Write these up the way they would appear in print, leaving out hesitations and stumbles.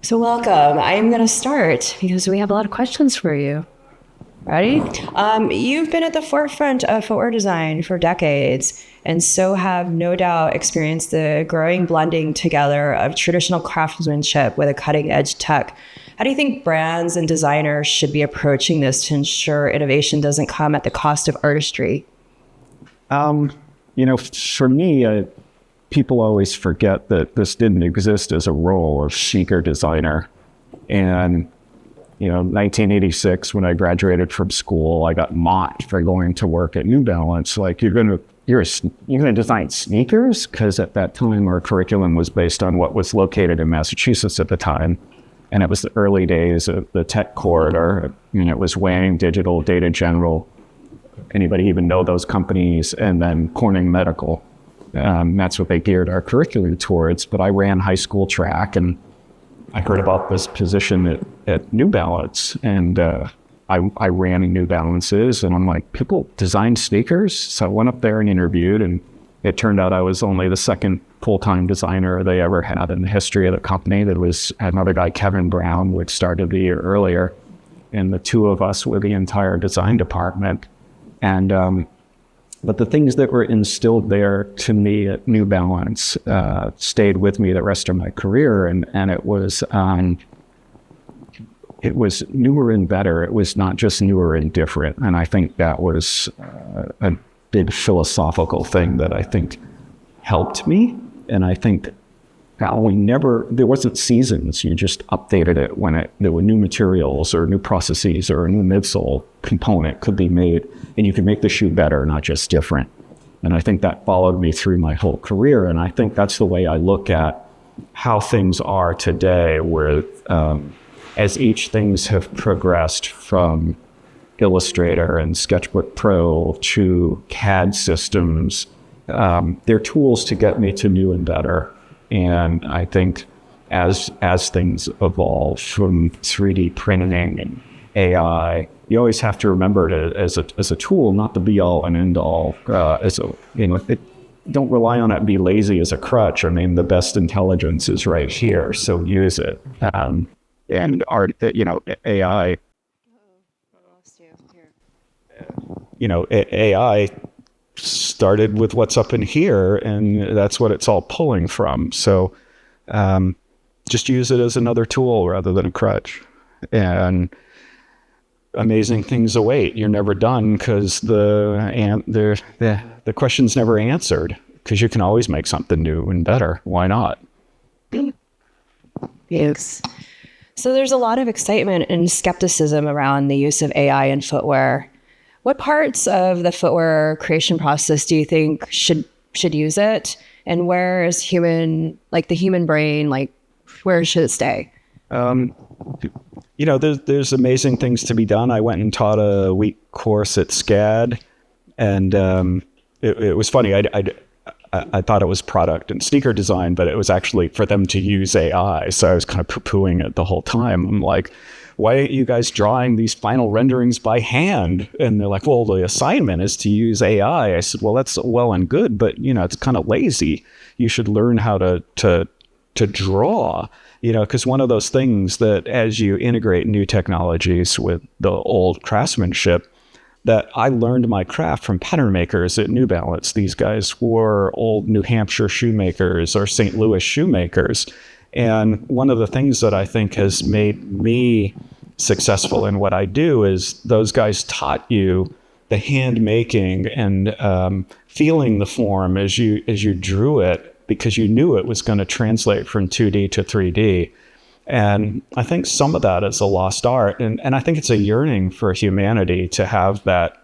So welcome. I am going to start because we have a lot of questions for you. Ready? You've been at the forefront of footwear design for decades, and so have no doubt experienced the growing blending together of traditional craftsmanship with a cutting edge tech. How do you think brands and designers should be approaching this to ensure innovation doesn't come at the cost of artistry? For me, people always forget that this didn't exist as a role of sneaker designer. And 1986, when I graduated from school, I got mocked for going to work at New Balance. Like, you're gonna design sneakers? Because at that time, our curriculum was based on what was located in Massachusetts at the time, and it was the early days of the tech corridor. It was Wang, Digital, Data General. Anybody even know those companies? And then Corning Medical. That's what they geared our curriculum towards. But I ran high school track, and I heard about this position at New Balance, and I ran New Balances, and I'm like, people design sneakers? So I went up there and interviewed, and it turned out I was only the second full-time designer they ever had in the history of the company. Had another guy, Kevin Brown, which started the year earlier, and the two of us were the entire design department. And but the things that were instilled there to me at New Balance stayed with me the rest of my career, and it was newer and better. It was not just newer and different, and I think that was a big philosophical thing that I think helped me. And I think there wasn't seasons. You just updated it when there were new materials or new processes or a new midsole component could be made, and you could make the shoe better, not just different. And I think that followed me through my whole career. And I think that's the way I look at how things are today, where as each things have progressed from Illustrator and Sketchbook Pro to CAD systems, they're tools to get me to new and better. And I think as things evolve from 3D printing and AI, you always have to remember it as a tool, not the be all and end all. Don't rely on it. Be lazy as a crutch. I mean, the best intelligence is right here, so use it. And AI. AI started with what's up in here, and that's what it's all pulling from. So just use it as another tool rather than a crutch. And amazing things await. You're never done, because the question's never answered, because you can always make something new and better. Why not? Yes. So there's a lot of excitement and skepticism around the use of AI in footwear. What parts of the footwear creation process do you think should use it? And where is the human brain, where should it stay? There's amazing things to be done. I went and taught a week course at SCAD, and it was funny. I thought it was product and sneaker design, but it was actually for them to use AI. So I was kind of poo-pooing it the whole time. I'm like, why aren't you guys drawing these final renderings by hand? And they're like, well, the assignment is to use AI. I said, well, that's well and good, but it's kind of lazy. You should learn how to draw, because one of those things that as you integrate new technologies with the old craftsmanship, that I learned my craft from pattern makers at New Balance. These guys were old New Hampshire shoemakers or St. Louis shoemakers. And one of the things that I think has made me successful in what I do is those guys taught you the hand making and feeling the form as you drew it, because you knew it was going to translate from 2D to 3D. And I think some of that is a lost art. And I think it's a yearning for humanity to have that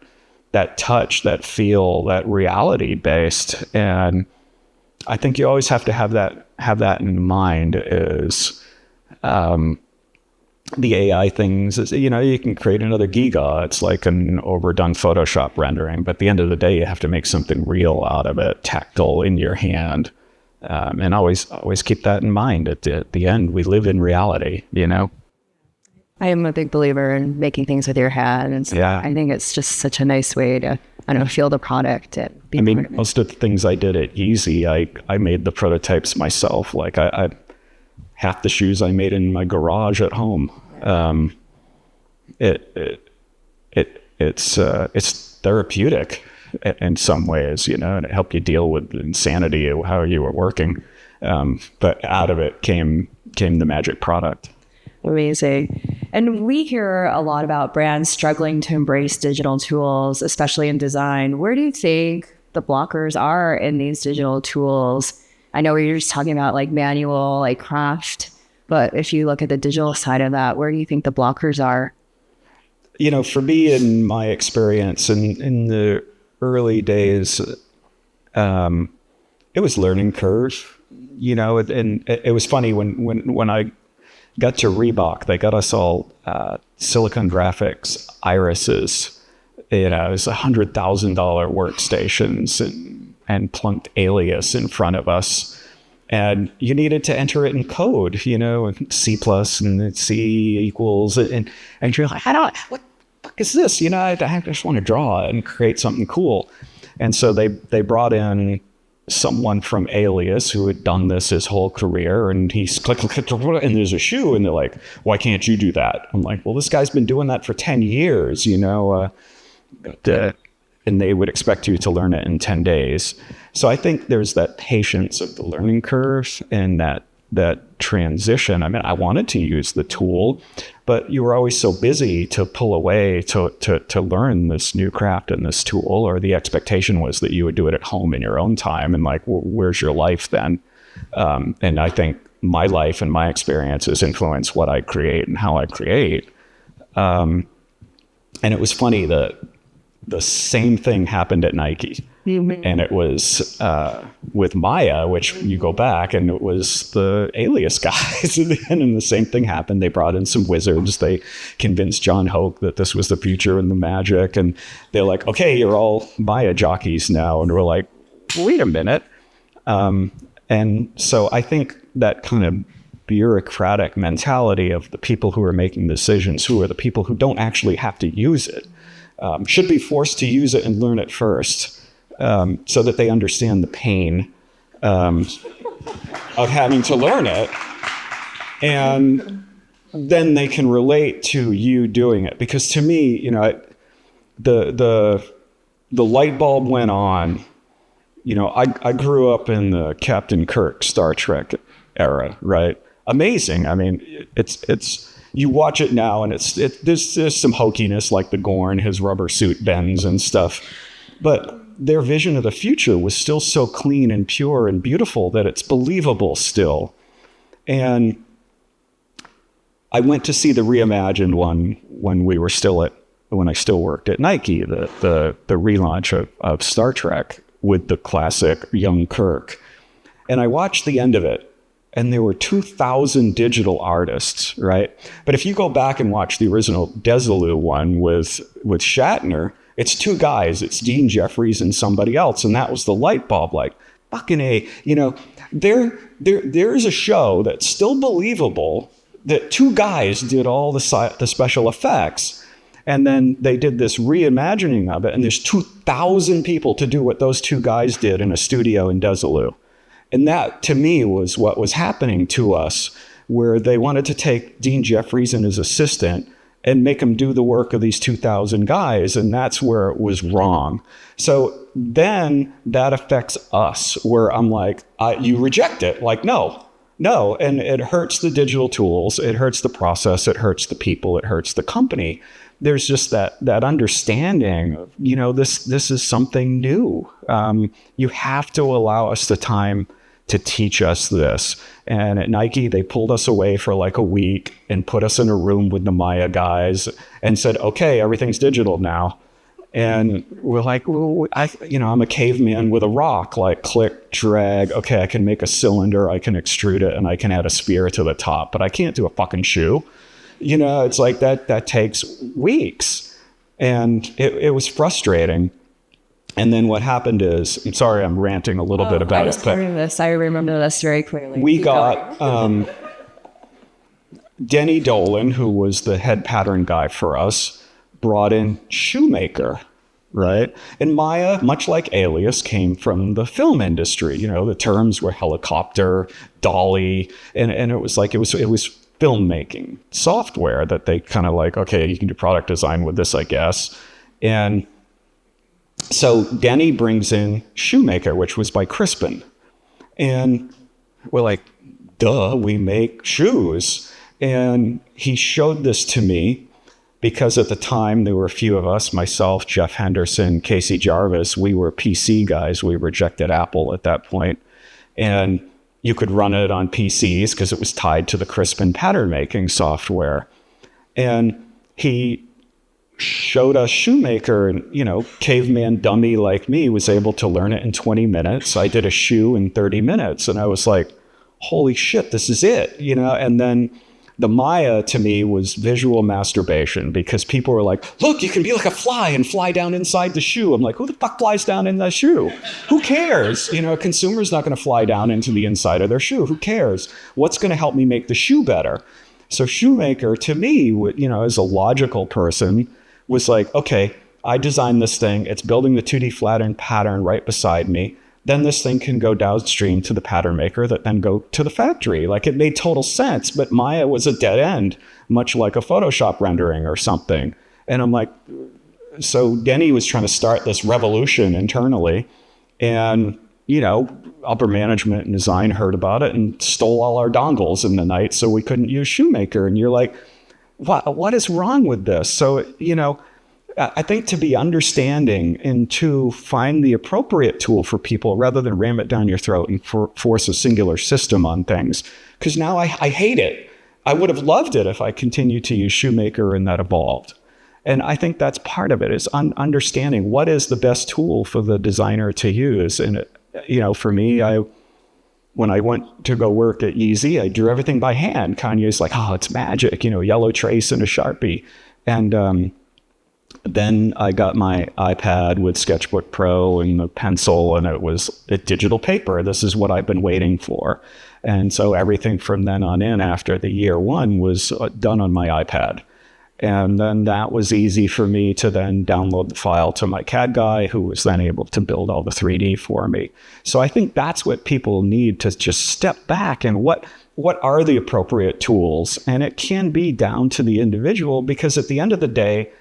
touch, that feel, that reality based. And I think you always have to have that in mind. Is the AI things is, you can create another Giga. It's like an overdone Photoshop rendering, but at the end of the day, you have to make something real out of it, tactile in your hand. And always keep that in mind. At the end, we live in reality, I am a big believer in making things with your hand. And I think it's just such a nice way to, feel the product. And most of the things I did at Yeezy, I made the prototypes myself. Like half the shoes I made in my garage at home. It's therapeutic in some ways, you know, and it helped you deal with the insanity of how you were working. But out of it came the magic product. Amazing. And we hear a lot about brands struggling to embrace digital tools, especially in design. Where do you think the blockers are in these digital tools? I know we were just talking about like manual, like craft, but if you look at the digital side of that, where do you think the blockers are? You know, for me, in my experience in the early days, it was learning curve, you know, and it was funny when I got to Reebok, they got us all Silicon Graphics irises. You know, it was $100,000 workstations and plunked Alias in front of us. And you needed to enter it in code, you know, C+ and C equals. And you're like, what the fuck is this? You know, I just want to draw and create something cool. And so they brought in someone from Alias who had done this his whole career, and he's click, and there's a shoe, and they're like, why can't you do that? I'm like, well, this guy's been doing that for 10 years, you know, and they would expect you to learn it in 10 days. So I think there's that patience of the learning curve and that transition. I mean, I wanted to use the tool, but you were always so busy to pull away to learn this new craft and this tool, or the expectation was that you would do it at home in your own time. And like, where's your life then? And I think my life and my experiences influence what I create and how I create. And it was funny that the same thing happened at Nike. And it was with Maya, which you go back, and it was the Alias guys. And the same thing happened. They brought in some wizards. They convinced John Hoke that this was the future and the magic. And they're like, okay, you're all Maya jockeys now. And we're like, wait a minute. And so I think that kind of bureaucratic mentality of the people who are making decisions, who are the people who don't actually have to use it, should be forced to use it and learn it first. So that they understand the pain of having to learn it, and then they can relate to you doing it. Because to me, you know, the light bulb went on. You know, I grew up in the Captain Kirk Star Trek era, right? Amazing. I mean, it's you watch it now, and there's some hokiness, like the Gorn, his rubber suit bends and stuff, but their vision of the future was still so clean and pure and beautiful that it's believable still. And I went to see the reimagined one when I still worked at Nike, the relaunch of Star Trek with the classic young Kirk. And I watched the end of it, and there were 2,000 digital artists, right? But if you go back and watch the original Desilu one with Shatner, it's two guys. It's Dean Jeffries and somebody else. And that was the light bulb, like, fucking A, you know, there's a show that's still believable that two guys did all the special effects. And then they did this reimagining of it. And there's 2,000 people to do what those two guys did in a studio in Desilu. And that, to me, was what was happening to us, where they wanted to take Dean Jeffries and his assistant and make them do the work of these 2,000 guys. And that's where it was wrong. So then that affects us, where I'm like, you reject it. Like, no. And it hurts the digital tools. It hurts the process. It hurts the people. It hurts the company. There's just that understanding of, you know, this is something new. You have to allow us the time to teach us this. And at Nike, they pulled us away for like a week and put us in a room with the Maya guys and said, okay, everything's digital now. And we're like, well, I'm a caveman with a rock, like click, drag. Okay, I can make a cylinder, I can extrude it, and I can add a spear to the top, but I can't do a fucking shoe. You know, it's like that takes weeks. And it was frustrating. And then what happened is, I'm sorry, I'm ranting a little bit about it. But I remember this very clearly. We got Denny Dolan, who was the head pattern guy for us, brought in Shoemaker, right? And Maya, much like Alias, came from the film industry. You know, the terms were helicopter, dolly, and it was like it was filmmaking software that they kind of like, okay, you can do product design with this, I guess. And so Denny brings in Shoemaker, which was by Crispin. And we're like, duh, we make shoes. And he showed this to me because at the time there were a few of us, myself, Jeff Henderson, Casey Jarvis. We were PC guys. We rejected Apple at that point. And you could run it on PCs because it was tied to the Crispin pattern making software. And he showed us Shoemaker, and, you know, caveman dummy like me was able to learn it in 20 minutes. I did a shoe in 30 minutes. And I was like, holy shit, this is it, you know? And then the Maya to me was visual masturbation because people were like, look, you can be like a fly and fly down inside the shoe. I'm like, who the fuck flies down in that shoe? Who cares? You know, a consumer's not going to fly down into the inside of their shoe. Who cares? What's going to help me make the shoe better? So Shoemaker to me, you know, as a logical person was like, okay, I designed this thing. It's building the 2D flatten pattern right beside me. Then this thing can go downstream to the pattern maker that then go to the factory. Like, it made total sense, but Maya was a dead end, much like a Photoshop rendering or something. And I'm like, so Denny was trying to start this revolution internally, and, you know, upper management and design heard about it and stole all our dongles in the night so we couldn't use Shoemaker. And you're like, what is wrong with this? So, you know, I think to be understanding and to find the appropriate tool for people rather than ram it down your throat and force a singular system on things. Because now I hate it. I would have loved it if I continued to use Shoemaker and that evolved. And I think that's part of it, is understanding what is the best tool for the designer to use. And, you know, for me, when I went to go work at Yeezy, I drew everything by hand. Kanye's like, oh, it's magic, you know, yellow trace and a Sharpie. And, then I got my iPad with Sketchbook Pro and the pencil, and it was a digital paper. This is what I've been waiting for. And so everything from then on in after the year one was done on my iPad. And then that was easy for me to then download the file to my CAD guy, who was then able to build all the 3D for me. So I think that's what people need, to just step back and what are the appropriate tools? And it can be down to the individual, because at the end of the day,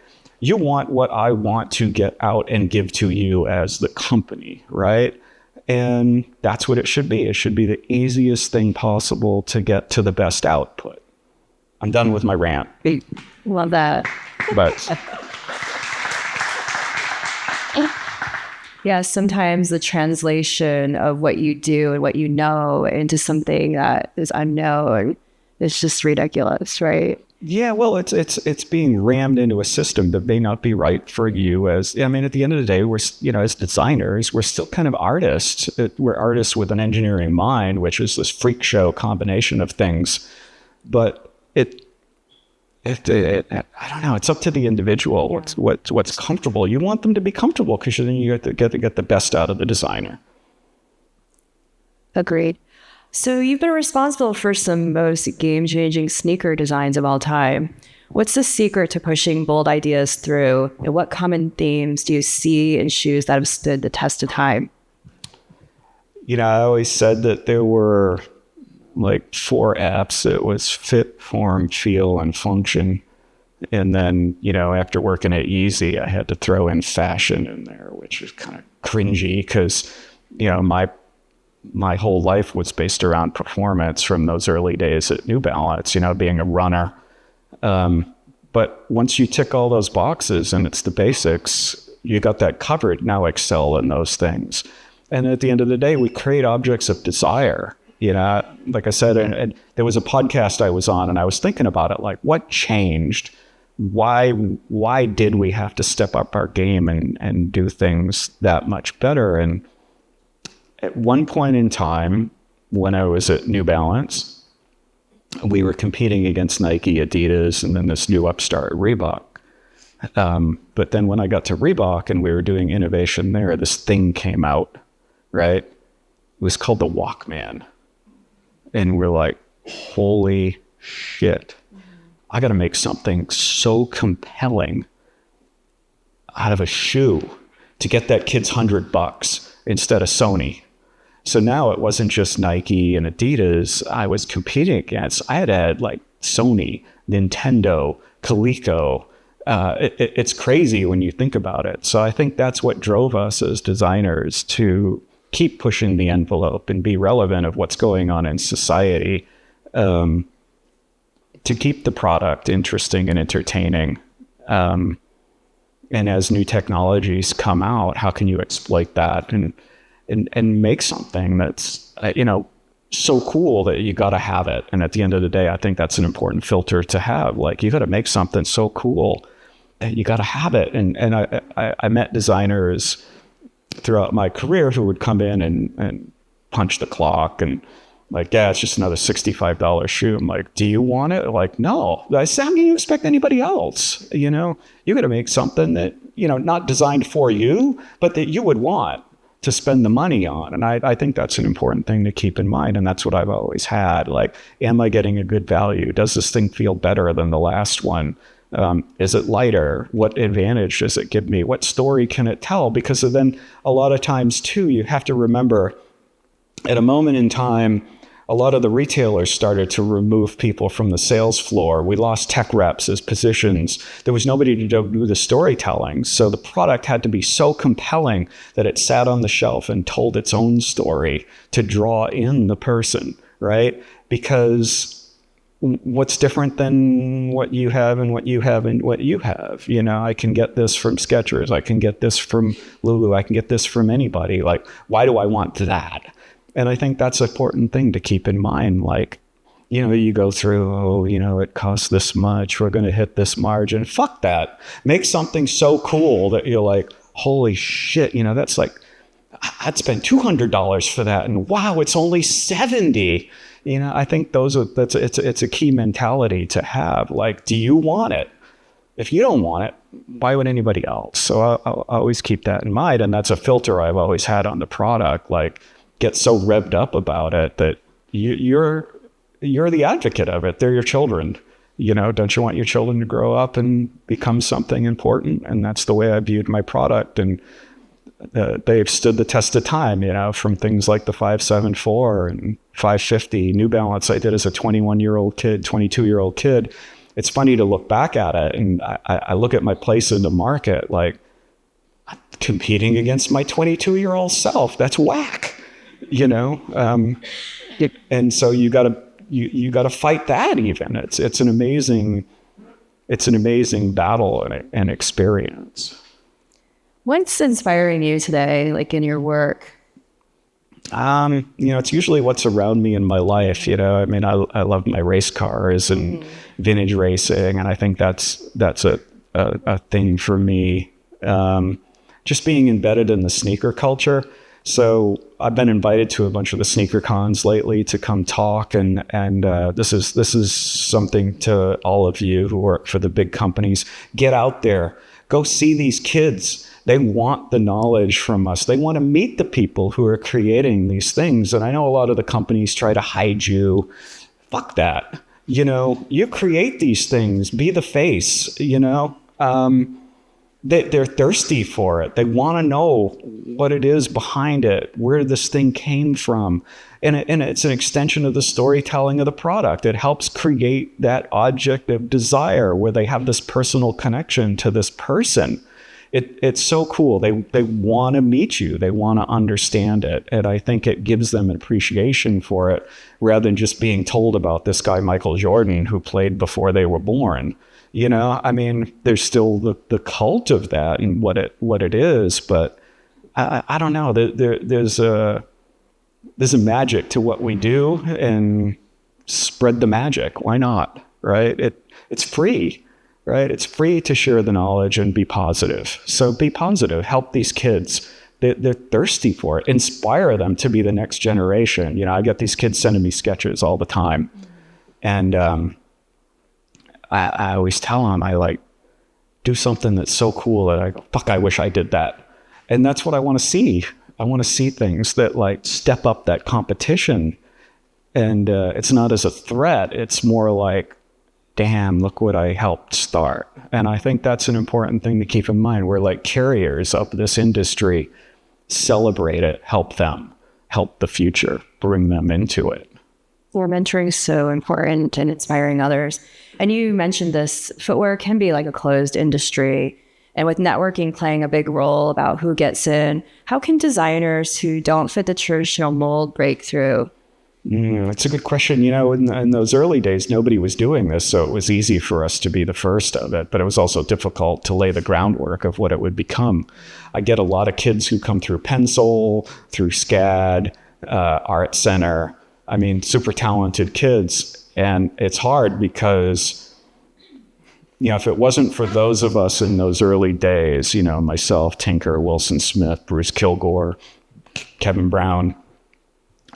you want what I want to get out and give to you as the company, right? And that's what it should be. It should be the easiest thing possible to get to the best output. I'm done with my rant. Love that. But yeah, sometimes the translation of what you do and what you know into something that is unknown is just ridiculous, right? yeah, well, it's being rammed into a system that may not be right for you. As I mean, at the end of the day, we're, you know, as designers, we're still kind of artists. We're artists with an engineering mind, which is this freak show combination of things. But I don't know. It's up to the individual. Yeah. What's comfortable. You want them to be comfortable, because then you get the best out of the designer. Agreed. So you've been responsible for some most game-changing sneaker designs of all time. What's the secret to pushing bold ideas through, and what common themes do you see in shoes that have stood the test of time? You know, I always said that there were like 4 apps. It was fit, form, feel, and function. And then, you know, after working at Yeezy, I had to throw in fashion in there, which is kind of cringy because, you know, my whole life was based around performance from those early days at New Balance, you know, being a runner. But once you tick all those boxes and it's the basics, you got that covered. Now excel in those things. And at the end of the day, we create objects of desire. You know, like I said, and there was a podcast I was on, and I was thinking about it, like, what changed? Why did we have to step up our game and do things that much better? And at one point in time, when I was at New Balance, we were competing against Nike, Adidas, and then this new upstart, Reebok. But then when I got to Reebok and we were doing innovation there, this thing came out, right? It was called the Walkman. And we're like, holy shit. I got to make something so compelling out of a shoe to get that kid's $100 instead of Sony. So now it wasn't just Nike and Adidas I was competing against. I had like Sony, Nintendo, Coleco. It's crazy when you think about it. So I think that's what drove us as designers to keep pushing the envelope and be relevant of what's going on in society, to keep the product interesting and entertaining. And as new technologies come out, how can you exploit that and make something that's, so cool that you got to have it. And at the end of the day, I think that's an important filter to have. Like, you got to make something so cool that you got to have it. And I met designers throughout my career who would come in and punch the clock and like, yeah, it's just another $65 shoe. I'm like, do you want it? Like, no. I said, how can you expect anybody else? You got to make something that, not designed for you, but that you would want to spend the money on. And I think that's an important thing to keep in mind. And that's what I've always had. Like, am I getting a good value? Does this thing feel better than the last one? Is it lighter? What advantage does it give me? What story can it tell? Because then a lot of times too, you have to remember at a moment in time, a lot of the retailers started to remove people from the sales floor. We lost tech reps as positions. There was nobody to do the storytelling. So the product had to be so compelling that it sat on the shelf and told its own story to draw in the person, right? Because what's different than what you have and what you have and what you have? I can get this from Skechers. I can get this from Lulu. I can get this from anybody. Like, why do I want that? And I think that's an important thing to keep in mind. Like, you go through, it costs this much. We're going to hit this margin. Fuck that. Make something so cool that you're like, holy shit, that's like, I'd spend $200 for that. And wow, it's only $70. I think it's a key mentality to have. Like, do you want it? If you don't want it, why would anybody else? So I'll always keep that in mind. And that's a filter I've always had on the product. Like, get so revved up about it that you're the advocate of it. They're your children. Don't you want your children to grow up and become something important? And that's the way I viewed my product. And they've stood the test of time, from things like the 574 and 550 New Balance I did as a 21-year-old kid, 22-year-old kid. It's funny to look back at it. And I look at my place in the market, like, I'm competing against my 22-year-old self. That's whack. And so you gotta fight that even. It's an amazing battle and experience. What's inspiring you today, like in your work? It's usually what's around me in my life. I mean, I love my race cars and vintage racing, and I think that's a thing for me. Just being embedded in the sneaker culture. So I've been invited to a bunch of the sneaker cons lately to come talk, and this is something to all of you who work for the big companies. Get out there, go see these kids. They want the knowledge from us. They want to meet the people who are creating these things. And I know a lot of the companies try to hide you. Fuck that. You create these things. Be the face. They're thirsty for it. They want to know what it is behind it, where this thing came from. And it's an extension of the storytelling of the product. It helps create that object of desire where they have this personal connection to this person. It's so cool. They want to meet you. They want to understand it. And I think it gives them an appreciation for it rather than just being told about this guy, Michael Jordan, who played before they were born. I mean, there's still the cult of that and what it is, but I don't know. There's a magic to what we do, and spread the magic. Why not? Right? It's free, right? It's free to share the knowledge and be positive. So be positive. Help these kids. They're thirsty for it. Inspire them to be the next generation. I get these kids sending me sketches all the time, and I always tell them, I do something that's so cool that I go, fuck, I wish I did that. And that's what I want to see. I want to see things that step up that competition. And it's not as a threat. It's more like, damn, look what I helped start. And I think that's an important thing to keep in mind. We're like carriers of this industry. Celebrate it, help them, help the future, bring them into it. Well, mentoring is so important and inspiring others. And you mentioned this, footwear can be like a closed industry. And with networking playing a big role about who gets in, how can designers who don't fit the traditional mold break through? It's a good question. In those early days, nobody was doing this, so it was easy for us to be the first of it, but it was also difficult to lay the groundwork of what it would become. I get a lot of kids who come through Pencil, through SCAD, Art Center. I mean, super talented kids. And it's hard because, if it wasn't for those of us in those early days, myself, Tinker, Wilson Smith, Bruce Kilgore, Kevin Brown,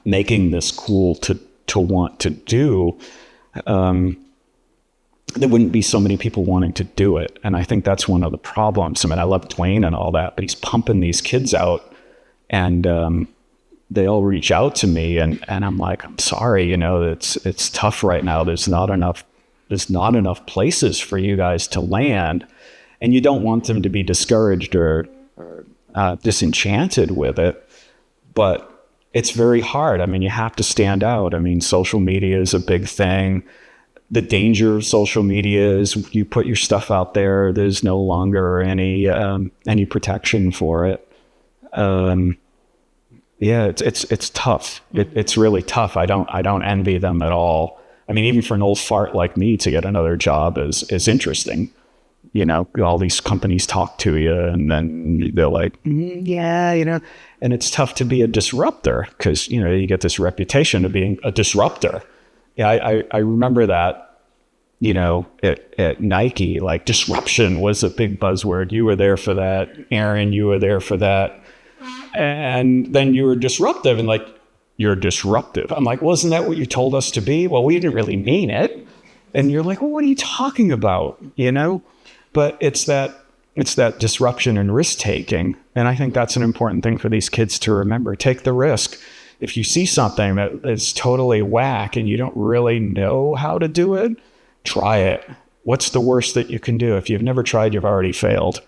making this cool to want to do, there wouldn't be so many people wanting to do it. And I think that's one of the problems. I mean, I love Dwayne and all that, but he's pumping these kids out, and they all reach out to me, and I'm like, I'm sorry, it's tough right now. There's not enough places for you guys to land, and you don't want them to be discouraged or disenchanted with it, but it's very hard. I mean, you have to stand out. I mean, social media is a big thing. The danger of social media is you put your stuff out there, there's no longer any protection for it. It's tough. It's really tough. I don't envy them at all. I mean, even for an old fart like me to get another job is interesting. All these companies talk to you, and then they're like, and it's tough to be a disruptor because, you get this reputation of being a disruptor. Yeah, I remember that, at Nike, like disruption was a big buzzword. You were there for that. Aaron, you were there for that. And then you were disruptive, and like, you're disruptive. I'm like, well, isn't that what you told us to be? Well, we didn't really mean it. And you're like, well, what are you talking about? But it's that disruption and risk taking. And I think that's an important thing for these kids to remember. Take the risk. If you see something that is totally whack and you don't really know how to do it, try it. What's the worst that you can do? If you've never tried, you've already failed.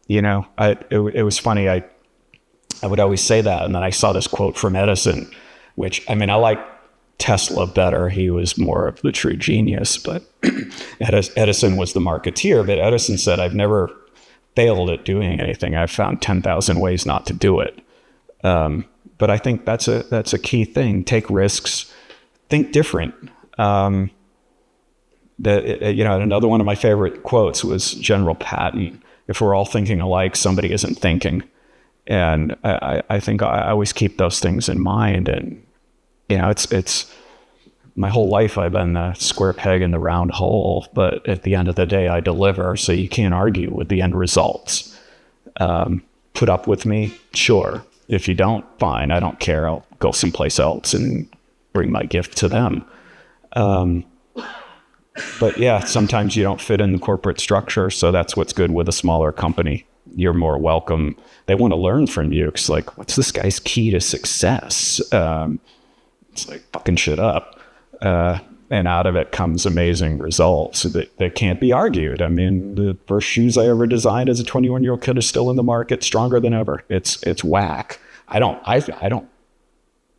It was funny. I would always say that. And then I saw this quote from Edison, which, I mean, I like Tesla better. He was more of the true genius, but Edison was the marketeer. But Edison said, I've never failed at doing anything. I've found 10,000 ways not to do it. But I think that's a key thing. Take risks, think different. Another one of my favorite quotes was General Patton. If we're all thinking alike, somebody isn't thinking. And I think I always keep those things in mind. And, it's my whole life I've been the square peg in the round hole, but at the end of the day, I deliver. So you can't argue with the end results. Put up with me? Sure. If you don't, fine. I don't care. I'll go someplace else and bring my gift to them. But yeah, sometimes you don't fit in the corporate structure. So that's what's good with a smaller company. You're more welcome. They want to learn from you. It's like, what's this guy's key to success? It's like fucking shit up. And out of it comes amazing results that can't be argued. I mean, the first shoes I ever designed as a 21-year-old kid is still in the market, stronger than ever. It's whack. I don't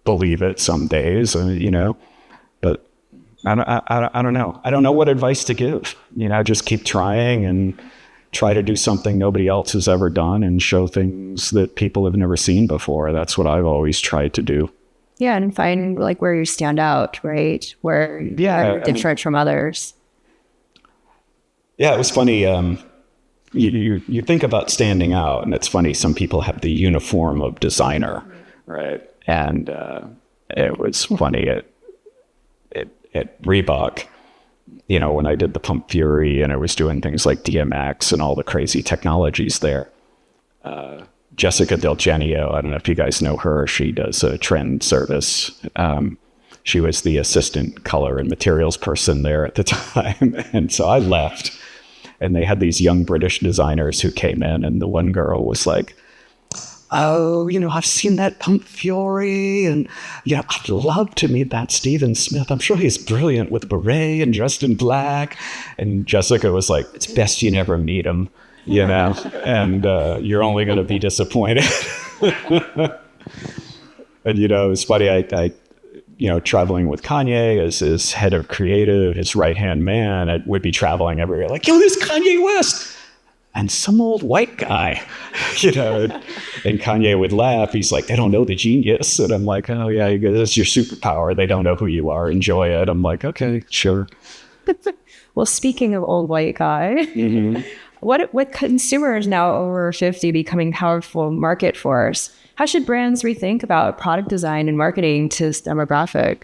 believe it some days, but I don't know. I don't know what advice to give. Just keep trying and try to do something nobody else has ever done and show things that people have never seen before. That's what I've always tried to do. Yeah, and find like where you stand out, right? Where you're different from others. Yeah, it was funny. You think about standing out, and it's funny. Some people have the uniform of designer, right? And it was funny at Reebok. When I did the Pump Fury, and I was doing things like DMX and all the crazy technologies there. Jessica Del Genio, I don't know if you guys know her. She does a trend service. She was the assistant color and materials person there at the time. And so I left, and they had these young British designers who came in, and the one girl was like, oh, I've seen that Pump Fury, and, I'd love to meet that Steven Smith. I'm sure he's brilliant with a beret and dressed in black. And Jessica was like, it's best you never meet him, and you're only going to be disappointed. And, it's funny, I traveling with Kanye as his head of creative, his right-hand man, I would be traveling everywhere like, yo, this Kanye West. And some old white guy, and Kanye would laugh. He's like, they don't know the genius. And I'm like, oh, yeah, that's your superpower. They don't know who you are. Enjoy it. I'm like, okay, sure. Well, speaking of old white guy, what consumers now over 50 becoming powerful market force, how should brands rethink about product design and marketing to this demographic?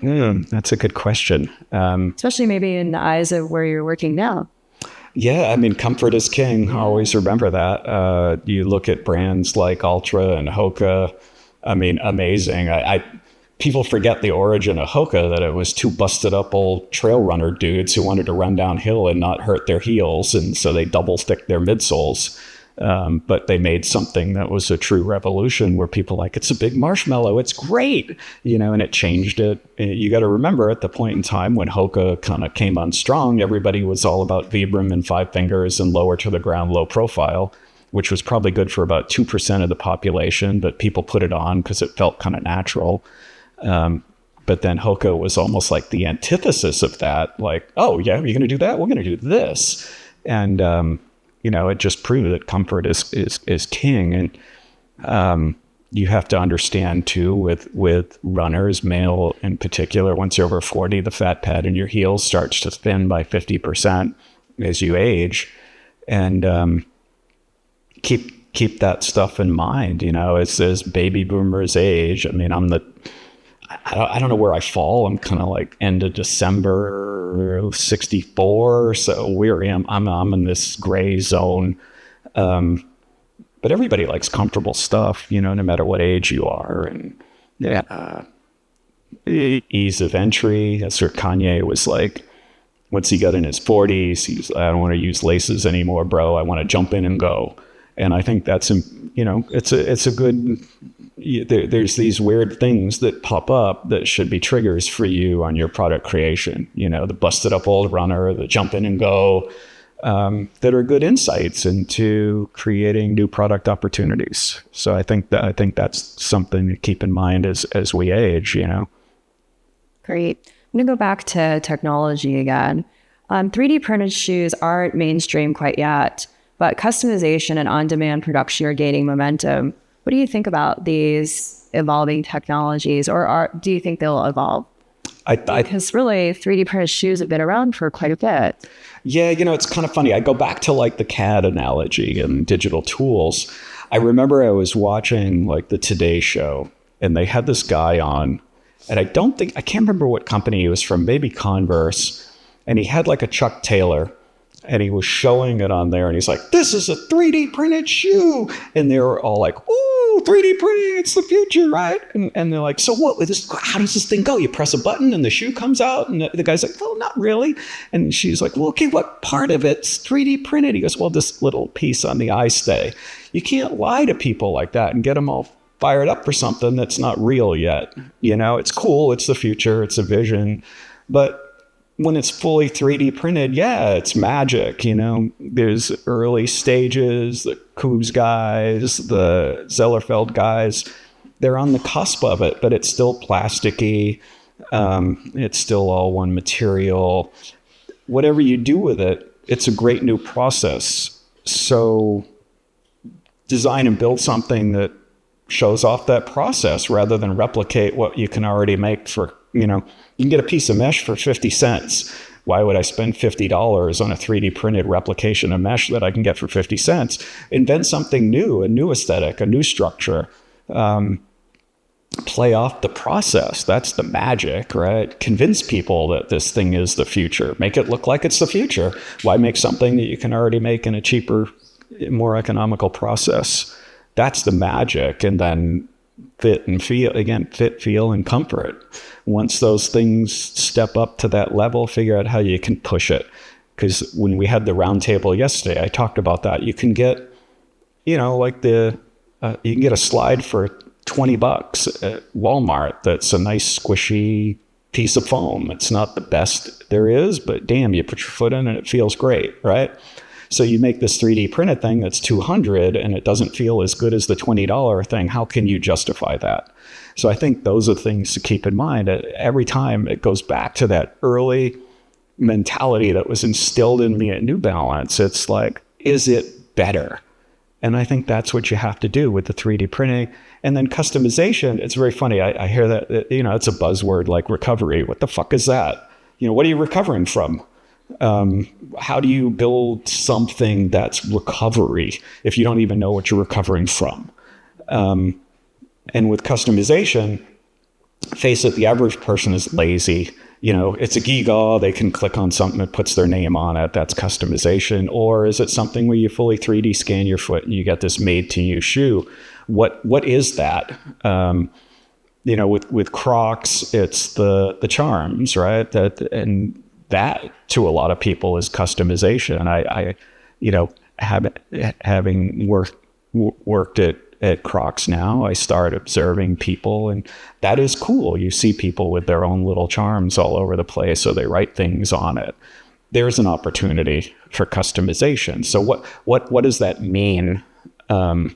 That's a good question. Especially maybe in the eyes of where you're working now. Yeah, I mean, comfort is king. Always remember that. You look at brands like Ultra and Hoka. I mean, amazing. People forget the origin of Hoka, that it was two busted up old trail runner dudes who wanted to run downhill and not hurt their heels. And so they double thicked their midsoles. But they made something that was a true revolution where people like, it's a big marshmallow. It's great. And it changed it. You got to remember at the point in time when Hoka kind of came on strong, everybody was all about Vibram and Five Fingers and lower to the ground, low profile, which was probably good for about 2% of the population. But people put it on because it felt kind of natural. But then Hoka was almost like the antithesis of that. Like, oh, yeah, you're going to do that? We're going to do this. And, it just proved that comfort is king. And you have to understand, too, with runners, male in particular, once you're over 40, the fat pad in your heels starts to thin by 50% as you age. And keep that stuff in mind, as baby boomers age. I mean, I don't know where I fall. I'm kind of like end of December 64. So I'm in this gray zone. But everybody likes comfortable stuff, no matter what age you are. And ease of entry. That's where Kanye was like, once he got in his 40s, I don't want to use laces anymore, bro. I want to jump in and go. And I think that's, it's a good, there's these weird things that pop up that should be triggers for you on your product creation. The busted up old runner, the jump in and go, that are good insights into creating new product opportunities. So I think that's something to keep in mind as we age, Great. I'm going to go back to technology again. 3D printed shoes aren't mainstream quite yet, but customization and on-demand production are gaining momentum. What do you think about these evolving technologies, or do you think they'll evolve? Because really, 3D printed shoes have been around for quite a bit. Yeah, it's kind of funny. I go back to like the CAD analogy and digital tools. I remember I was watching like the Today Show, and they had this guy on, and I can't remember what company he was from, maybe Converse, and he had like a Chuck Taylor. And he was showing it on there, and he's like, this is a 3D printed shoe. And they were all like, ooh, 3D printing, it's the future, right? And they're like, so what? How does this thing go? You press a button and the shoe comes out? And the guy's like, oh, not really. And she's like, well, okay, what part of it's 3D printed? He goes, well, this little piece on the eye stay. You can't lie to people like that and get them all fired up for something that's not real yet. It's cool, it's the future, it's a vision. But when it's fully 3D printed, yeah, it's magic. There's early stages, the Koobs guys, the Zellerfeld guys, they're on the cusp of it, but it's still plasticky. It's still all one material. Whatever you do with it, it's a great new process. So design and build something that shows off that process rather than replicate what you can already make for, you can get a piece of mesh for 50 cents. Why would I spend $50 on a 3D printed replication of mesh that I can get for 50 cents? Invent something new, a new aesthetic, a new structure. Play off the process. That's the magic, right? Convince people that this thing is the future. Make it look like it's the future. Why make something that you can already make in a cheaper, more economical process? That's the magic. And then fit, feel, and comfort. Once those things step up to that level, figure out how you can push it. Because when we had the roundtable yesterday, I talked about that. You can get, like the you can get a slide for $20 at Walmart. That's a nice squishy piece of foam. It's not the best there is, but damn, you put your foot in and it feels great, right? So you make this 3D printed thing that's $200 and it doesn't feel as good as the $20 thing. How can you justify that? So I think those are things to keep in mind. Every time it goes back to that early mentality that was instilled in me at New Balance. It's like, is it better? And I think that's what you have to do with the 3D printing. And then customization, it's very funny. I hear that, it's a buzzword like recovery. What the fuck is that? What are you recovering from? How do you build something that's recovery if you don't even know what you're recovering from? And with customization, face it, the average person is lazy. It's a gewgaw. They can click on something that puts their name on it. That's customization. Or is it something where you fully 3D scan your foot and you get this made to you shoe? What is that? With Crocs, it's the charms, right? And that to a lot of people is customization. Having worked at Crocs now, I start observing people, and that is cool. You see people with their own little charms all over the place, so they write things on it. There's an opportunity for customization. So what does that mean? And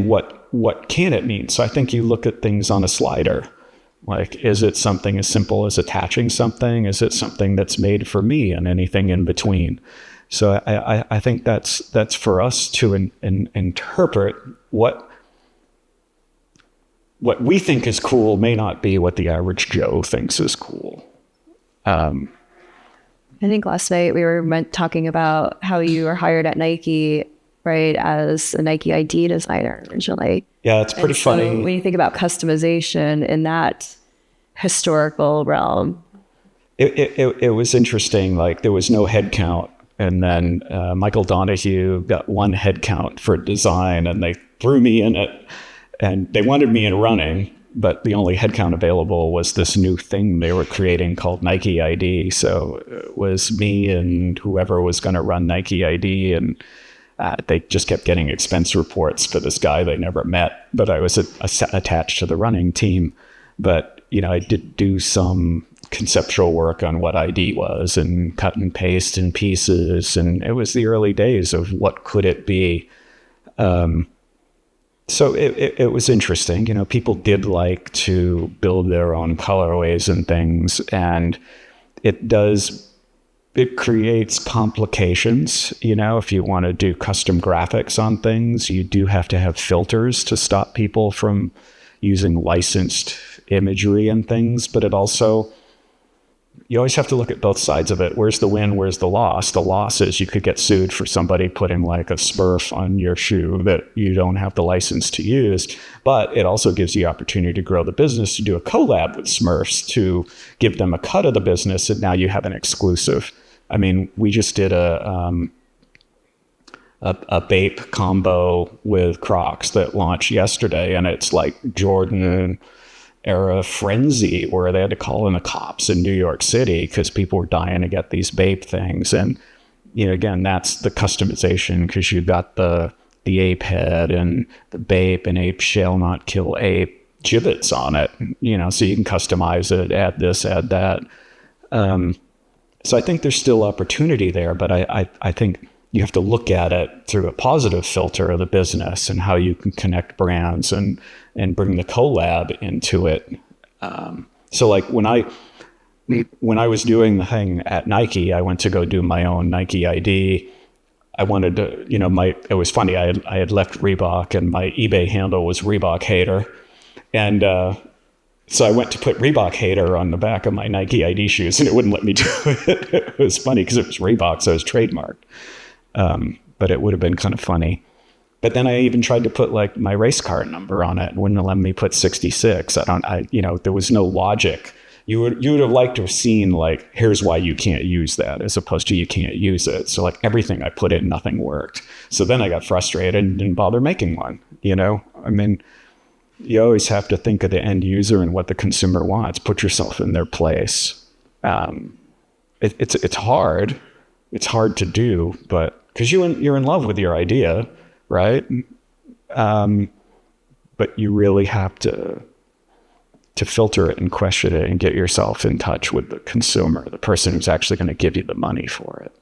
what can it mean? So I think you look at things on a slider. Like, is it something as simple as attaching something? Is it something that's made for me, and anything in between? So I think that's for us to interpret what we think is cool may not be what the average Joe thinks is cool. I think last night we were talking about how you were hired at Nike, right, as a Nike ID designer originally. Yeah, it's pretty funny. When you think about customization in that historical realm. It was interesting. Like, there was no head count. And then Michael Donahue got one head count for design, and they threw me in it. And they wanted me in running, but the only head count available was this new thing they were creating called Nike ID. So it was me and whoever was going to run Nike ID. And they just kept getting expense reports for this guy they never met. But I was attached to the running team. But, I did do some conceptual work on what ID was and cut and paste in pieces. And it was the early days of what could it be. So it was interesting. People did like to build their own colorways and things. And it creates complications. If you want to do custom graphics on things, you do have to have filters to stop people from using licensed imagery and things. But it also, you always have to look at both sides of it. Where's the win? Where's the loss? The loss is you could get sued for somebody putting like a Smurf on your shoe that you don't have the license to use. But it also gives you the opportunity to grow the business, to do a collab with Smurfs, to give them a cut of the business. And now you have an exclusive. I mean, we just did a Bape combo with Crocs that launched yesterday. And it's like Jordan era frenzy where they had to call in the cops in New York City because people were dying to get these Bape things. And, again, that's the customization, because you got the ape head and the Bape and ape shall not kill ape gibbets on it, so you can customize it, add this, add that. So I think there's still opportunity there, but I think you have to look at it through a positive filter of the business and how you can connect brands and bring the collab into it. So like when I was doing the thing at Nike, I went to go do my own Nike ID. I wanted to, it was funny. I had left Reebok and my eBay handle was Reebok Hater. And, so I went to put Reebok Hater on the back of my Nike ID shoes, and it wouldn't let me do it. It was funny because it was Reebok, so it was trademarked. But it would have been kind of funny. But then I even tried to put like my race car number on it. It wouldn't let me put 66. There was no logic. You would have liked to have seen like, here's why you can't use that, as opposed to you can't use it. So like everything I put in, nothing worked. So then I got frustrated and didn't bother making one. I mean, you always have to think of the end user and what the consumer wants. Put yourself in their place. It's hard. It's hard to do, but because you're in love with your idea, right? But you really have to filter it and question it and get yourself in touch with the consumer, the person who's actually going to give you the money for it.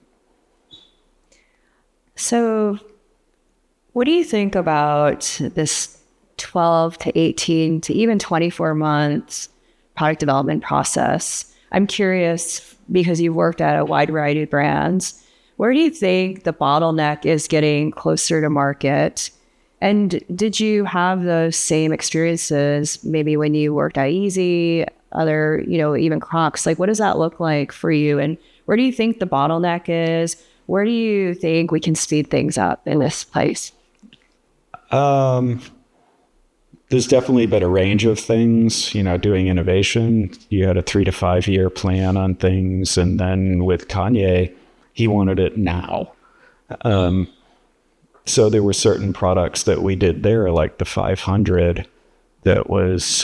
So what do you think about this 12 to 18 to even 24 months product development process? I'm curious, because you've worked at a wide variety of brands, where do you think the bottleneck is getting closer to market? And did you have those same experiences maybe when you worked at Yeezy, other, even Crocs? Like, what does that look like for you? And where do you think the bottleneck is? Where do you think we can speed things up in this place? There's definitely been a range of things, doing innovation. You had a 3 to 5 year plan on things. And then with Kanye, he wanted it now. So there were certain products that we did there, like the 500, that was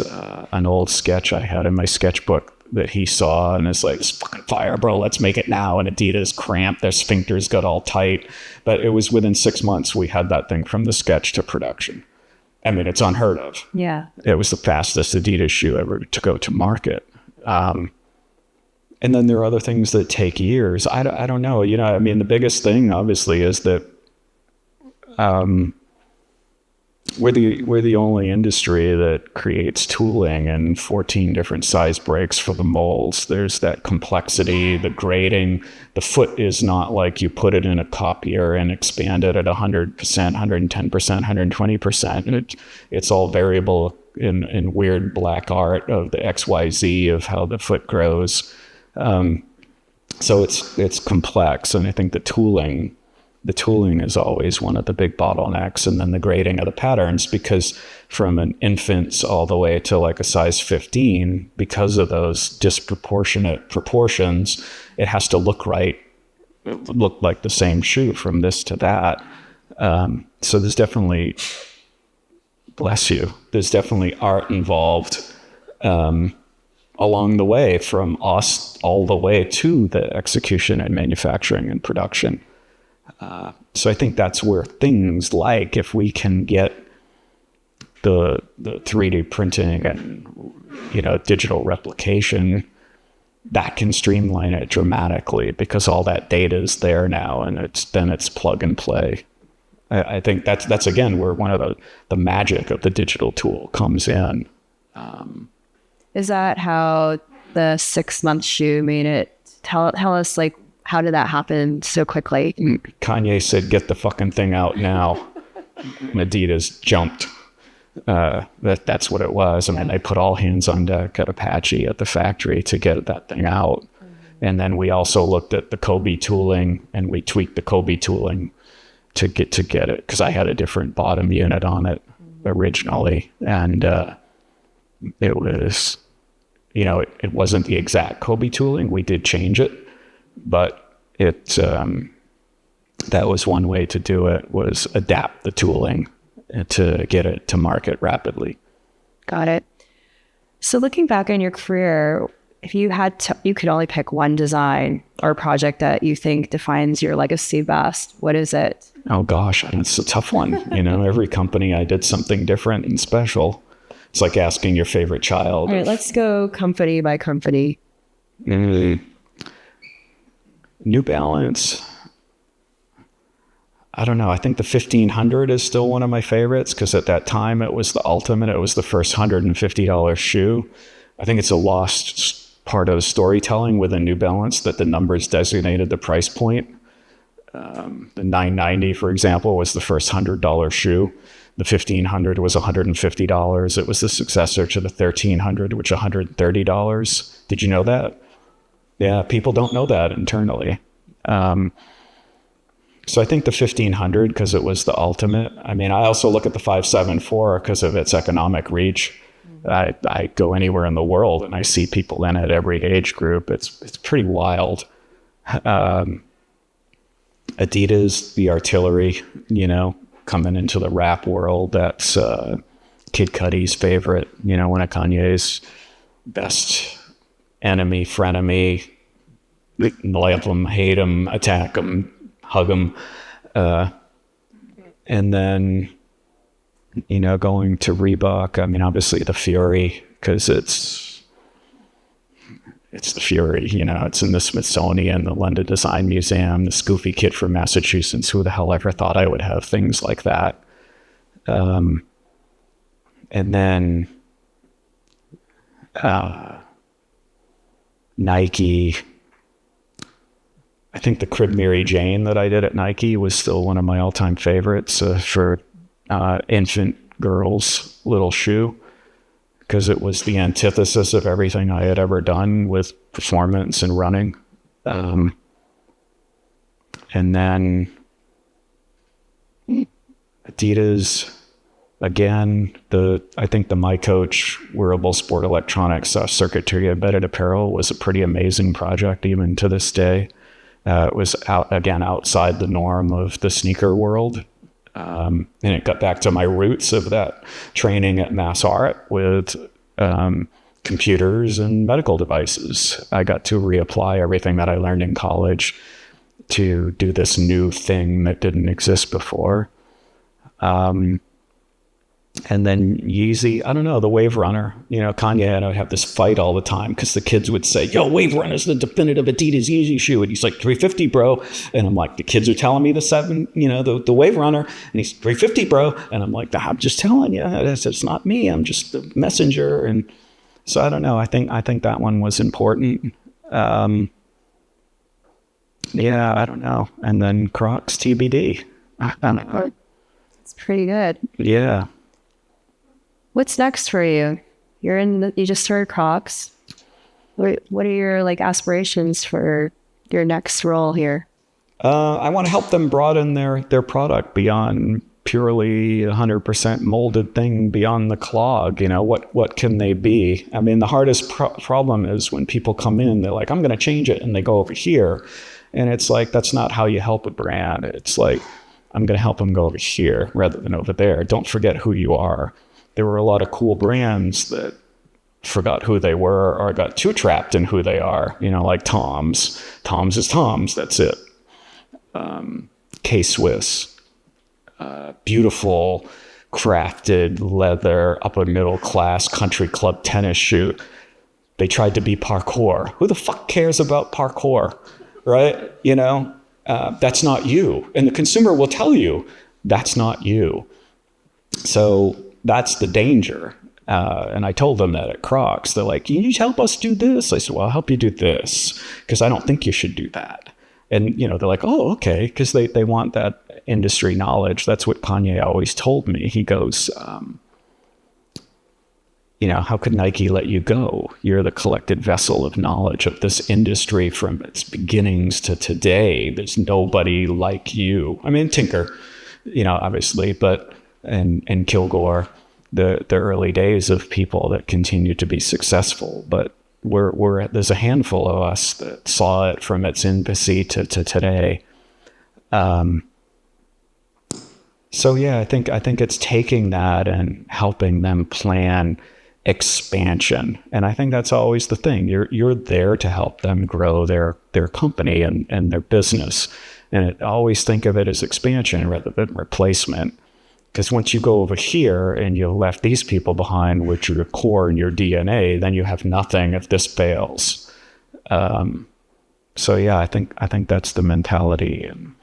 an old sketch I had in my sketchbook that he saw, and it's like, it's fucking fire, bro, let's make it now. And Adidas cramped, their sphincters got all tight. But it was within 6 months we had that thing from the sketch to production. I mean, it's unheard of. Yeah. It was the fastest Adidas shoe ever to go to market. And then there are other things that take years. I don't know. The biggest thing, obviously, is that we're the only industry that creates tooling and 14 different size breaks for the molds. There's that complexity, the grading. The foot is not like you put it in a copier and expand it at 100%, 110%, 120%. It's all variable in weird black art of the XYZ of how the foot grows. So it's complex, and I think the tooling is always one of the big bottlenecks, and then the grading of the patterns, because from an infant's all the way to like a size 15, because of those disproportionate proportions, it has to look right, look like the same shoe from this to that. So there's definitely, bless you, there's definitely art involved along the way, from us all the way to the execution and manufacturing and production. So I think that's where things like, if we can get the 3D printing and, digital replication, that can streamline it dramatically, because all that data is there now, and it's plug and play. I think that's again where one of the magic of the digital tool comes in. Is that how the 6-month shoe made it? Tell us, like, how did that happen so quickly? Kanye said, "Get the fucking thing out now." Adidas jumped. That's what it was. I mean, they put all hands on deck at Apache at the factory to get that thing out. Mm-hmm. And then we also looked at the Kobe tooling, and we tweaked the Kobe tooling to get it, because I had a different bottom unit on it originally. And it was, it wasn't the exact Kobe tooling. We did change it. But that was one way to do it, was adapt the tooling to get it to market rapidly. Got it. So looking back on your career, if you you could only pick one design or project that you think defines your legacy best, what is it? Oh gosh, it's a tough one. Every company I did something different and special. It's like asking your favorite child. All right, let's go company by company. New Balance, I don't know. I think the 1500 is still one of my favorites, because at that time it was the ultimate. It was the first $150 shoe. I think it's a lost part of storytelling within New Balance that the numbers designated the price point. The 990, for example, was the first $100 shoe. The 1500 was $150. It was the successor to the 1300, which was $130. Did you know that? Yeah, people don't know that internally. So I think the 1500, because it was the ultimate. I mean, I also look at the 574 because of its economic reach. I go anywhere in the world and I see people in it, every age group. It's pretty wild. Adidas, the artillery, coming into the rap world. That's Kid Cudi's favorite, one of Kanye's best enemy, frenemy. Love them, hate them, attack them, hug them. And then going to Reebok. I mean, obviously the Fury, because it's the Fury, it's in the Smithsonian, the London Design Museum, the Scoofy kid from Massachusetts. Who the hell ever thought I would have things like that? And then Nike. I think the Crib Mary Jane that I did at Nike was still one of my all-time favorites for infant girls' little shoe, because it was the antithesis of everything I had ever done with performance and running. And then Adidas, again, I think the My Coach wearable sport electronics circuitry embedded apparel was a pretty amazing project even to this day. It was outside the norm of the sneaker world. And it got back to my roots of that training at Mass Art with computers and medical devices. I got to reapply everything that I learned in college to do this new thing that didn't exist before. And then Yeezy, I don't know, the Wave Runner. Kanye and I would have this fight all the time because the kids would say, yo, Wave Runner's the definitive Adidas Yeezy shoe. And he's like, $350, bro. And I'm like, the kids are telling me the Wave Runner. And he's $350, bro. And I'm like, I'm just telling you, it's not me. I'm just the messenger. And so I don't know. I think that one was important. Yeah, I don't know. And then Crocs, TBD. I don't know. It's pretty good. Yeah. What's next for you? You just started Crocs. What are your aspirations for your next role here? I want to help them broaden their product beyond purely 100% molded thing, beyond the clog. What can they be? I mean, the hardest problem is when people come in, they're like, I'm going to change it, and they go over here, and it's like, that's not how you help a brand. It's like, I'm going to help them go over here rather than over there. Don't forget who you are. There were a lot of cool brands that forgot who they were or got too trapped in who they are, like Tom's. Tom's is Tom's, that's it. K-Swiss, beautiful, crafted leather, upper middle class country club tennis shoe. They tried to be parkour. Who the fuck cares about parkour, right? That's not you. And the consumer will tell you that's not you. So that's the danger. And I told them that at Crocs. They're like, can you help us do this? I said, well, I'll help you do this, because I don't think you should do that. And, they're like, oh, okay, because they want that industry knowledge. That's what Kanye always told me. He goes, how could Nike let you go? You're the collected vessel of knowledge of this industry from its beginnings to today. There's nobody like you. I mean, Tinker, obviously, but and Kilgore, the early days of people that continue to be successful, but there's a handful of us that saw it from its infancy to today. So yeah, I think it's taking that and helping them plan expansion, and I think that's always the thing. You're there to help them grow their company and their business, and always think of it as expansion rather than replacement. Because once you go over here and you left these people behind, which are your core and your DNA, then you have nothing if this fails. So yeah, I think that's the mentality, and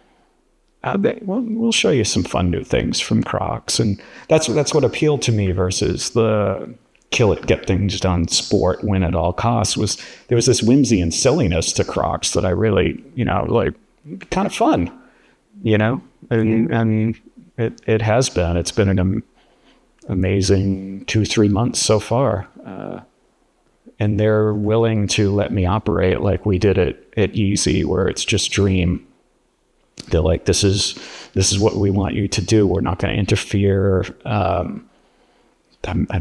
we'll show you some fun new things from Crocs, and that's what appealed to me versus the kill it, get things done, sport, win at all costs. There was this whimsy and silliness to Crocs that I really, kind of fun, and it has been. It's been an amazing 2-3 months so far. And they're willing to let me operate like we did it at Yeezy, where it's just dream. They're like, this is what we want you to do. We're not going to interfere. I've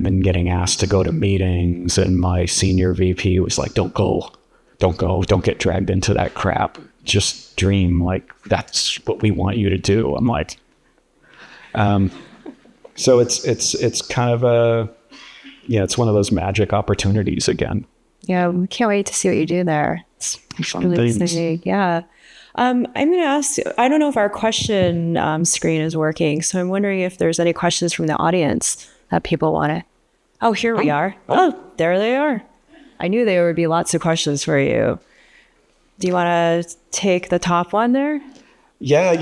been getting asked to go to meetings, and my senior VP was like, don't go, don't get dragged into that crap. Just dream. Like, that's what we want you to do. I'm like, so it's kind of it's one of those magic opportunities again. Yeah, we can't wait to see what you do there. It's Fun really things. exciting. Yeah. I'm going to ask, I don't know if our question screen is working, so I'm wondering if there's any questions from the audience that people want to. Oh, here we are. Oh, there they are. I knew there would be lots of questions for you. Do you want to take the top one there? Yeah,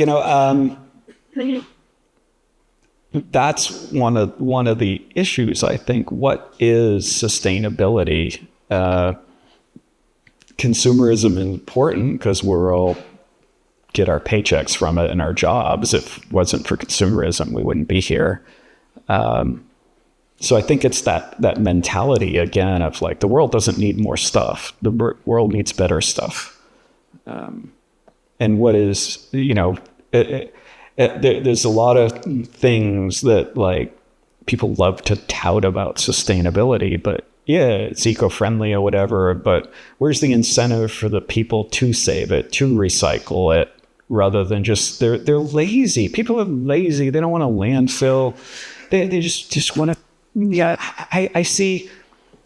that's one of the issues, I think. What is sustainability? Consumerism is important because we're all get our paychecks from it and our jobs. If it wasn't for consumerism, we wouldn't be here. So I think it's that mentality again of like, the world doesn't need more stuff. The world needs better stuff. And what is, there's a lot of things that like people love to tout about sustainability, but yeah, it's eco-friendly or whatever, but where's the incentive for the people to save it, to recycle it, rather than just, they're lazy. People are lazy. They don't want to landfill. They just want to, I see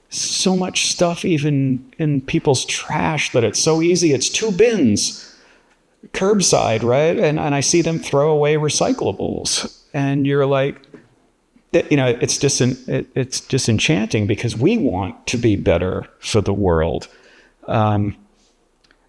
so much stuff even in people's trash that it's so easy. It's 2 bins, curbside, right? And I see them throw away recyclables, and you're like, it's disenchanting because we want to be better for the world.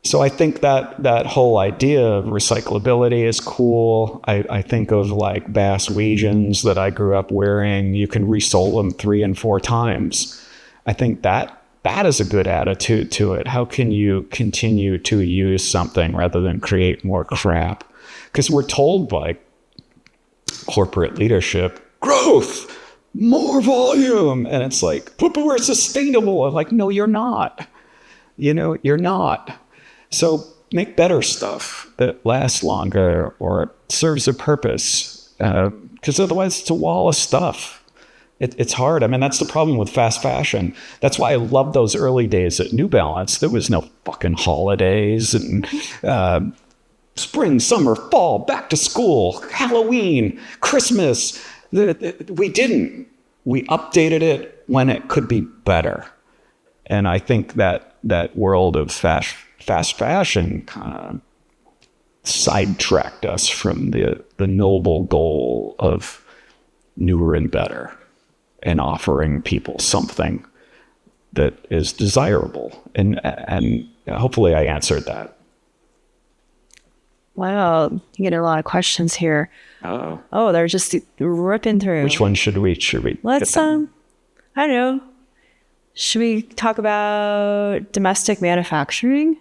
So I think that whole idea of recyclability is cool. I think of like Bass Weejuns that I grew up wearing. You can resole them 3 and 4 times. I think that is a good attitude to it. How can you continue to use something rather than create more crap? Because we're told by corporate leadership, growth, more volume. And it's like, but we're sustainable. I'm like, no, you're not. You're not. So make better stuff that lasts longer or serves a purpose. Because otherwise it's a wall of stuff. It's hard. I mean, that's the problem with fast fashion. That's why I love those early days at New Balance. There was no fucking holidays and spring, summer, fall, back to school, Halloween, Christmas. We didn't. We updated it when it could be better. And I think that world of fast fashion kind of sidetracked us from the noble goal of newer and better and offering people something that is desirable. And hopefully I answered that. Wow, you get a lot of questions here. Oh, they're just ripping through. Which one should we Let's I don't know. Should we talk about domestic manufacturing?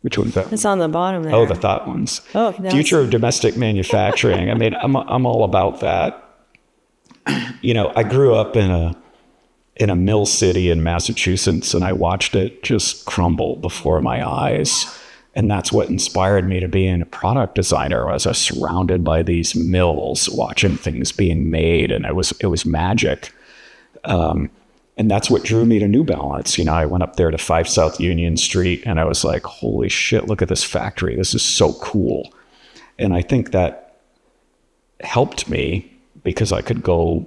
Which one's that? It's on the bottom there. Oh, the thought ones. Oh, future of domestic manufacturing. I mean, I'm all about that. I grew up in a mill city in Massachusetts, and I watched it just crumble before my eyes. And that's what inspired me to being a product designer. I was surrounded by these mills, watching things being made, and it was magic. And that's what drew me to New Balance. I went up there to 5 South Union Street, and I was like, holy shit, look at this factory. This is so cool. And I think that helped me because I could go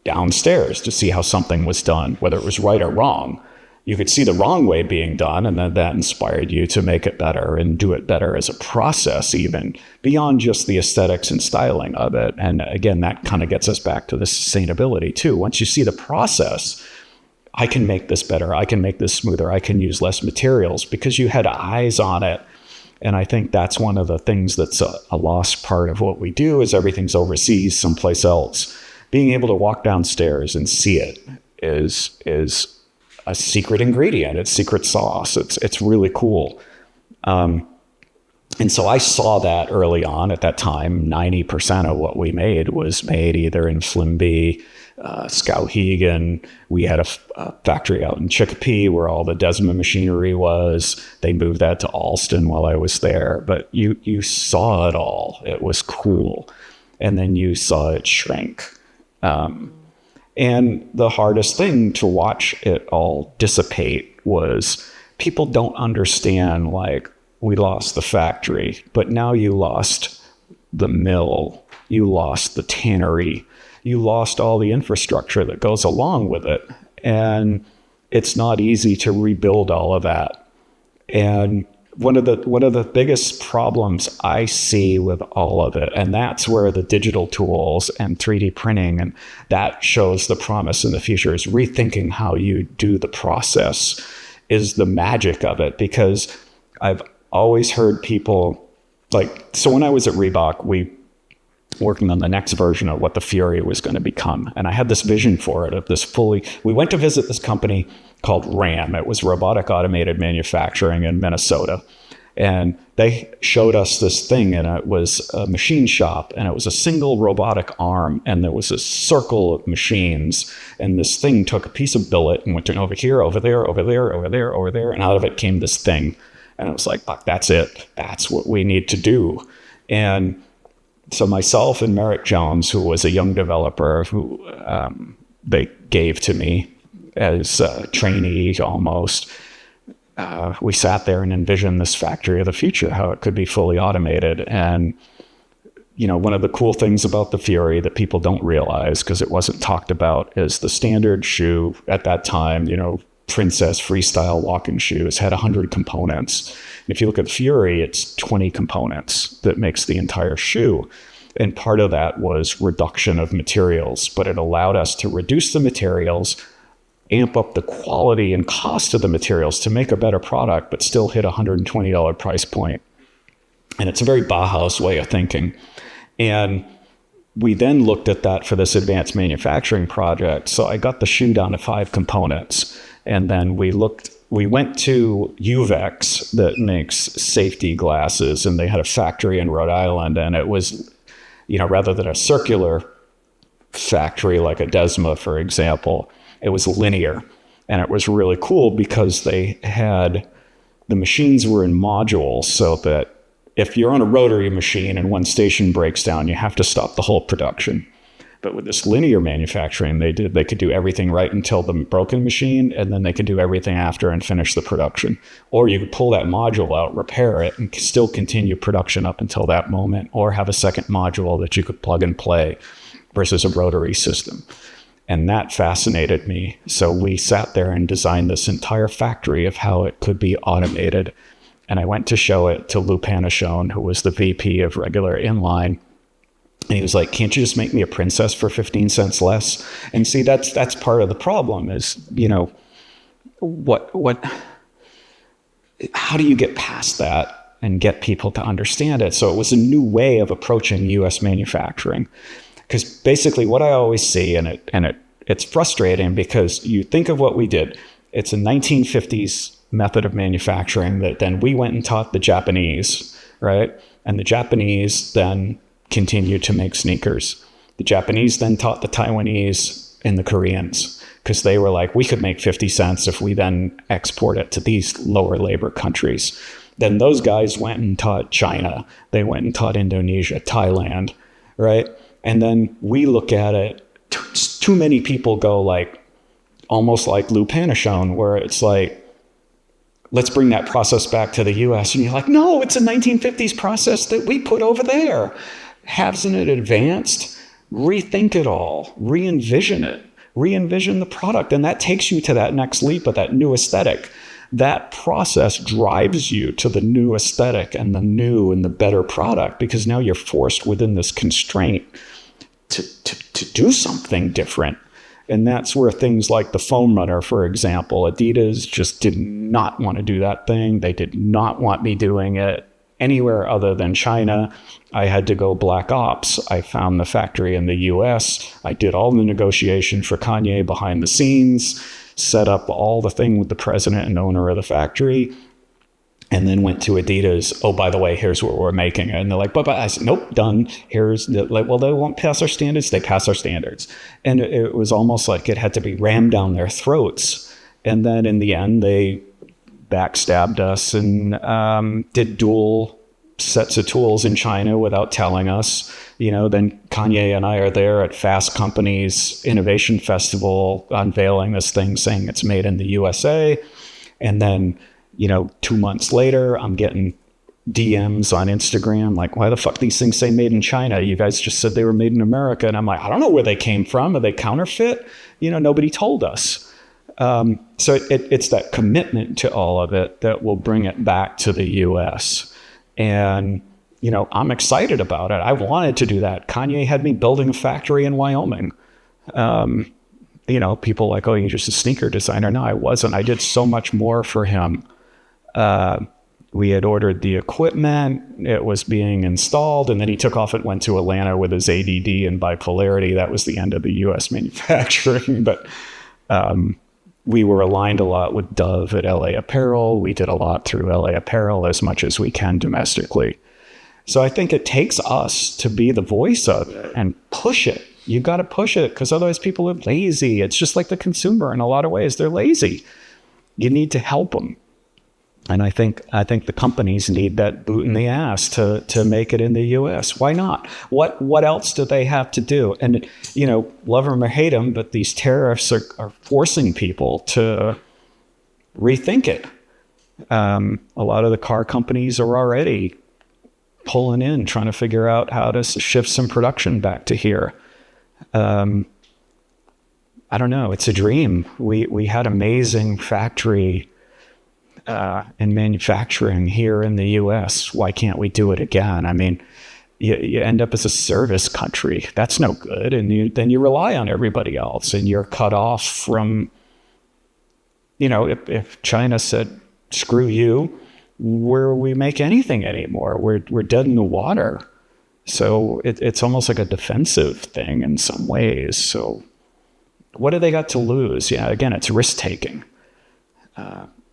downstairs to see how something was done, whether it was right or wrong. You could see the wrong way being done, and then that inspired you to make it better and do it better as a process, even beyond just the aesthetics and styling of it. And again, that kind of gets us back to the sustainability too. Once you see the process, I can make this better. I can make this smoother. I can use less materials because you had eyes on it. And I think that's one of the things that's a lost part of what we do is everything's overseas someplace else. Being able to walk downstairs and see it is a secret ingredient. It's secret sauce. It's really cool. And so I saw that early on. At that time, 90% of what we made was made either in Flimby, Skowhegan. We had a factory out in Chicopee where all the Desma machinery was. They moved that to Alston while I was there. But you saw it all. It was cool. And then you saw it shrink. And the hardest thing to watch it all dissipate was people don't understand, like, we lost the factory, but now you lost the mill, you lost the tannery, you lost all the infrastructure that goes along with it. And it's not easy to rebuild all of that. And one of the biggest problems I see with all of it, and that's where the digital tools and 3D printing, and that shows the promise in the future, is rethinking how you do the process is the magic of it. Because I've always heard people so when I was at Reebok, we working on the next version of what the Fury was going to become. And I had this vision for it of this we went to visit this company called RAM. It was Robotic Automated Manufacturing in Minnesota. And they showed us this thing, and it was a machine shop, and it was a single robotic arm, and there was a circle of machines. And this thing took a piece of billet and went over here, over there, over there, over there, over there. And out of it came this thing. And it was like, fuck, that's it. That's what we need to do. And so myself and Merrick Jones, who was a young developer who they gave to me as a trainee almost, we sat there and envisioned this factory of the future, how it could be fully automated. And, one of the cool things about the Fury that people don't realize, because it wasn't talked about, is the standard shoe at that time, Princess Freestyle walking shoes had 100 components. And if you look at Fury, it's 20 components that makes the entire shoe. And part of that was reduction of materials, but it allowed us to reduce the materials, amp up the quality and cost of the materials to make a better product, but still hit $120 price point. And it's a very Bauhaus way of thinking. And we then looked at that for this advanced manufacturing project. So I got the shoe down to 5 components. And then we went to Uvex that makes safety glasses, and they had a factory in Rhode Island, and it was, rather than a circular factory like a Desma, for example, it was linear. And it was really cool because the machines were in modules, so that if you're on a rotary machine and one station breaks down, you have to stop the whole production. But with this linear manufacturing, they could do everything right until the broken machine, and then they could do everything after and finish the production. Or you could pull that module out, repair it, and still continue production up until that moment, or have a second module that you could plug and play versus a rotary system. And that fascinated me. So we sat there and designed this entire factory of how it could be automated. And I went to show it to Lou Panichon, who was the VP of regular inline. And he was like, can't you just make me a Princess for 15 cents less? And see, that's part of the problem is, how do you get past that and get people to understand it? So it was a new way of approaching US manufacturing. Because basically what I always see, and it's frustrating because you think of what we did. It's a 1950s method of manufacturing that then we went and taught the Japanese, right? And the Japanese then continued to make sneakers. The Japanese then taught the Taiwanese and the Koreans, because they were like, we could make 50 cents if we then export it to these lower labor countries. Then those guys went and taught China. They went and taught Indonesia, Thailand, right? And then we look at it, too many people go almost like Lou Panichon, where it's like, let's bring that process back to the US. And you're like, no, it's a 1950s process that we put over there. Hasn't it advanced? Rethink it all, re-envision it, re-envision the product. And that takes you to that next leap of that new aesthetic. That process drives you to the new aesthetic and the new and the better product, because now you're forced within this constraint to do something different. And that's where things like the Foam Runner, for example, Adidas just did not want to do that thing. They did not want me doing it anywhere other than China. I had to go black ops. I found the factory in the US. I did all the negotiation for Kanye behind the scenes, set up all the thing with the president and owner of the factory, and then went to Adidas. Oh, by the way, here's what we're making. And they're like, but I said, nope, done. Well, they won't pass our standards. They pass our standards. And it was almost like it had to be rammed down their throats. And then in the end, they backstabbed us and did dual sets of tools in China without telling us. Then Kanye and I are there at Fast Company's Innovation Festival unveiling this thing, saying it's made in the USA. And then 2 months later, I'm getting DMs on Instagram like, why the fuck these things say made in China? You guys just said they were made in America. And I'm like, I don't know where they came from. Are they counterfeit? Nobody told us. So it's that commitment to all of it that will bring it back to the U.S. And, I'm excited about it. I wanted to do that. Kanye had me building a factory in Wyoming. People like, oh, you're just a sneaker designer. No, I wasn't. I did so much more for him. We had ordered the equipment. It was being installed. And then he took off and went to Atlanta with his ADD and bipolarity. That was the end of the U.S. manufacturing. But we were aligned a lot with Dove at LA Apparel. We did a lot through LA Apparel as much as we can domestically. So I think it takes us to be the voice of it and push it. You got to push it because otherwise people are lazy. It's just like the consumer in a lot of ways. They're lazy. You need to help them. And I think the companies need that boot in the ass to make it in the U.S. Why not? What else do they have to do? And, love them or hate them, but these tariffs are forcing people to rethink it. A lot of the car companies are already pulling in, trying to figure out how to shift some production back to here. I don't know. It's a dream. We had amazing factory in manufacturing here in the U.S. Why can't we do it again? I mean, you end up as a service country. That's no good. And then you rely on everybody else and you're cut off from, if China said, screw you, where we make anything anymore, we're dead in the water. So it's almost like a defensive thing in some ways. So what do they got to lose? Yeah, again, it's risk taking.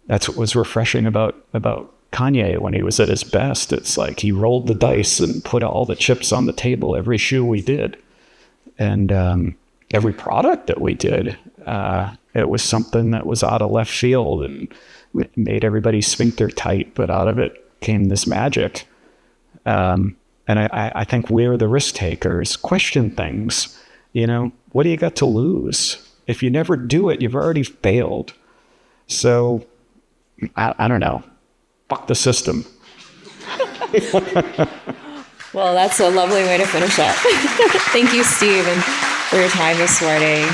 That's what was refreshing about Kanye when he was at his best. It's like he rolled the dice and put all the chips on the table, every shoe we did. And every product that we did, it was something that was out of left field and made everybody's sphincter tight, but out of it came this magic. And I think we're the risk takers. Question things. What do you got to lose? If you never do it, you've already failed. So I don't know. Fuck the system. Well, that's a lovely way to finish up. Thank you, Steve, and for your time this morning.